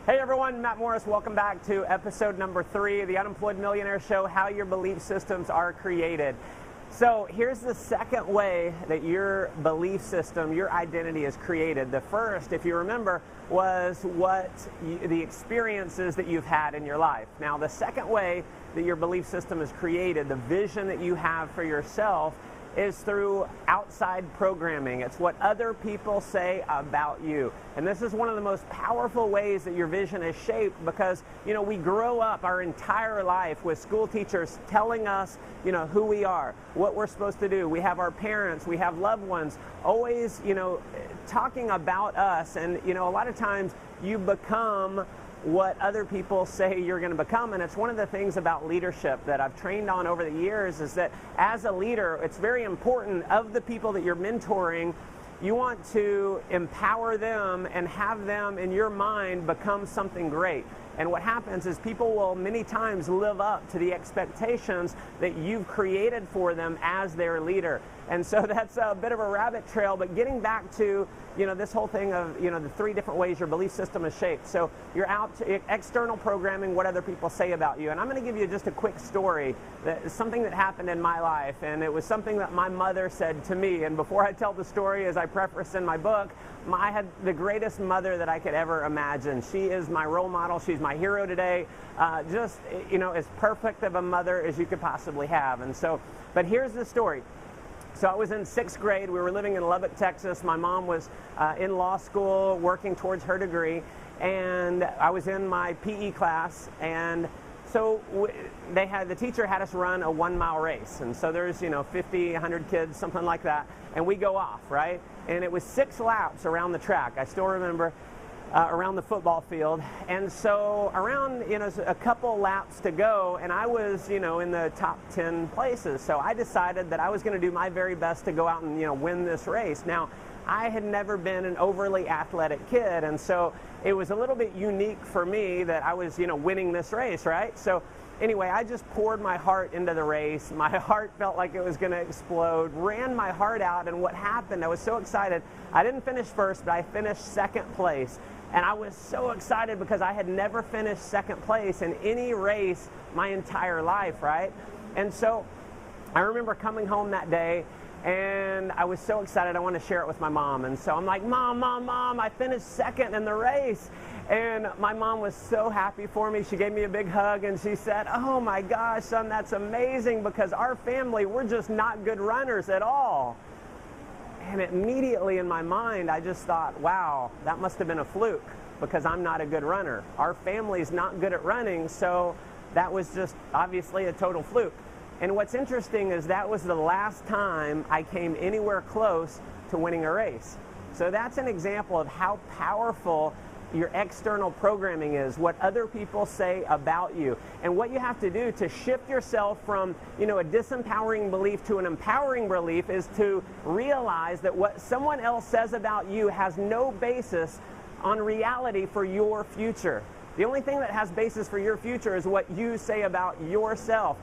Hey everyone, Matt Morris. Welcome back to episode number 3 of the Unemployed Millionaire Show, How Your Belief Systems Are Created. So here's the second way that your belief system, your identity is created. The first, if you remember, was the experiences that you've had in your life. Now the second way that your belief system is created, the vision that you have for yourself, is through outside programming. It's what other people say about you. And this is one of the most powerful ways that your vision is shaped because, we grow up our entire life with school teachers telling us, who we are, what we're supposed to do. We have our parents, we have loved ones always, talking about us. And, a lot of times you become what other people say you're going to become. And it's one of the things about leadership that I've trained on over the years is that as a leader, it's very important of the people that you're mentoring, you want to empower them and have them in your mind become something great. And what happens is people will many times live up to the expectations that you've created for them as their leader. And so that's a bit of a rabbit trail, but getting back to, this whole thing of, the 3 different ways your belief system is shaped. So you're out to external programming, what other people say about you. And I'm going to give you just a quick story, something that happened in my life. And it was something that my mother said to me. And before I tell the story, as I preface in my book, I had the greatest mother that I could ever imagine. She is my role model. She's my hero today. Just, as perfect of a mother as you could possibly have. And so, but here's the story. So I was in 6th grade. We were living in Lubbock, Texas. My mom was in law school working towards her degree. And I was in my PE class. And so the teacher had us run a 1-mile race. And so there's, 50, 100 kids, something like that. And we go off, right? And it was 6 laps around the track. I still remember. Around the football field. And so around, a couple laps to go, and I was, in the top 10 places. So I decided that I was going to do my very best to go out and, win this race. Now, I had never been an overly athletic kid, and so it was a little bit unique for me that I was, winning this race, right? So anyway, I just poured my heart into the race. My heart felt like it was going to explode, ran my heart out, and what happened, I was so excited. I didn't finish first, but I finished 2nd place. And I was so excited because I had never finished 2nd place in any race my entire life, right? And so I remember coming home that day, and I was so excited I wanted to share it with my mom. And so I'm like, Mom, I finished 2nd in the race. And my mom was so happy for me. She gave me a big hug, and she said, oh my gosh, son, that's amazing, because our family, we're just not good runners at all. And immediately in my mind, I just thought, wow, that must have been a fluke, because I'm not a good runner. Our family's not good at running, so that was just obviously a total fluke. And what's interesting is that was the last time I came anywhere close to winning a race. So that's an example of how powerful your external programming is, what other people say about you. And what you have to do to shift yourself from, a disempowering belief to an empowering belief is to realize that what someone else says about you has no basis on reality for your future. The only thing that has basis for your future is what you say about yourself,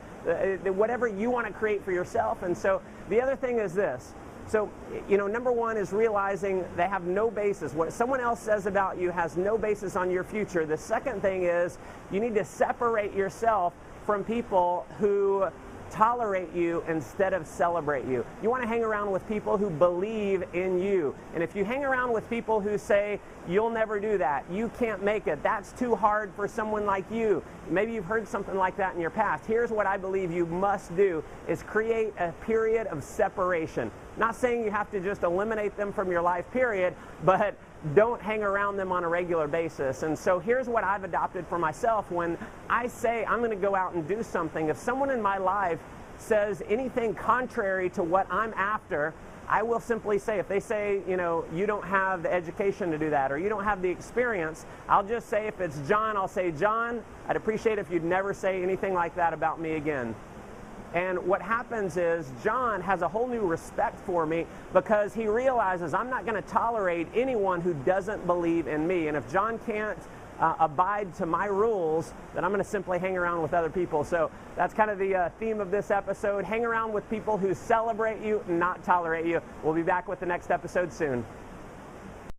whatever you want to create for yourself. And so the other thing is this. So, number 1 is realizing they have no basis. What someone else says about you has no basis on your future. The second thing is you need to separate yourself from people who tolerate you instead of celebrate you. You want to hang around with people who believe in you. And if you hang around with people who say, you'll never do that, you can't make it, that's too hard for someone like you, maybe you've heard something like that in your past. Here's what I believe you must do is create a period of separation. Not saying you have to just eliminate them from your life, period, but don't hang around them on a regular basis. And so here's what I've adopted for myself. When I say I'm going to go out and do something, if someone in my life says anything contrary to what I'm after, I will simply say, if they say, you don't have the education to do that, or you don't have the experience, I'll just say, if it's John, I'll say, John, I'd appreciate if you'd never say anything like that about me again. And what happens is John has a whole new respect for me because he realizes I'm not going to tolerate anyone who doesn't believe in me. And if John can't abide to my rules, then I'm going to simply hang around with other people. So that's kind of the theme of this episode. Hang around with people who celebrate you, not tolerate you. We'll be back with the next episode soon.